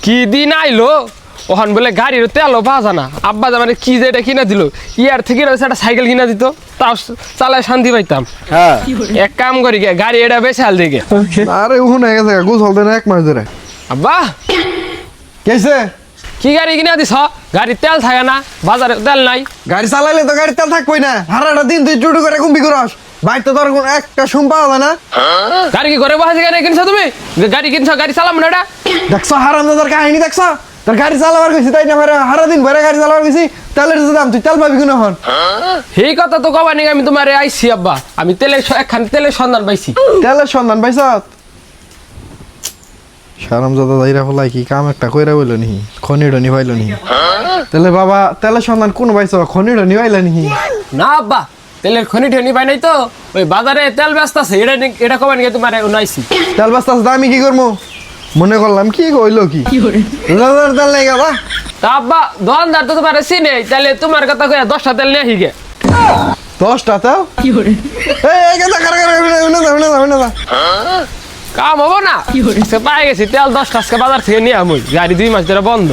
কি দিন আইলো ওখান বলে গাড়ির তেলও পাওয়া যায় না। আব্বা মানে কি যে এটা কিনা দিল, ইয়ার থেকে রয়েছে একটা সাইকেল কিনা দিত, তাও চালায় শান্তি পাইতাম। হ্যাঁ এক কাম করি গে, গাড়ি এটা বেশি হাল দিকে। আরে ওখানে গেছে গোসল দেন 1 মাস ধরে। আব্বা কেছে কি গাড়ি কিনা দিছ? গাড়ির তেল থাকে না, বাজারে তেল নাই। গাড়ি চালাইলে তো গাড়ি তেল থাকবই না। হারাটা দিন তুই চুটু করে কুম্পি করস, বাইক তো তোর একটা সুম পাওয়া যায় না। গাড়ি কি ঘরে বসে গাড়ি কিনছো তুমি? গাড়ি কিনছো, গাড়ি চালাম না এটা। দেখছো হারাম দাদার কাহিনী দেখছো? তোর গাড়ি চালাবার গেছি তাই না, হারা দিন ভরে গাড়ি চালাবার গেছি, তেলের দাম তুই তেল পাবি কোন এখন? এই কথা তো কবা নি, আমি তোমার আইছি আব্বা, আমি একখান তেলের সন্ধান পাইছি। তেলের সন্ধান পাইছ? সারাম দাদা দাইরা ফলাই কি কাম একটা কইরা বইল নি, খনিড় নি পাইল নি। তাহলে বাবা তেলের সন্ধান কোন পাইছ, খনিড় নি পাইল নি? না আব্বা, তেলের খনি ঠনি পাই নাই তো, ওই বাজারে তেল ব্যস্ত আছে, এটা কবা নি তোমার আইছি। তেল বাস্তা আমি কি করবো মনে করলাম, কি কইলো কি দাদার তেল নাই গা। তা আব্বা দোকানদার তো তোমার চিনে, তাহলে তোমার কথা কয়ে 10টা তেল নিয়ে হিগে। 10টা তেল এই কথা কার কাম হবো না, পাই গেছি তেল 10টা আজকে বাজার থেকে নিয়ে আমি, গাড়ি 2 মাস ধরে বন্ধ।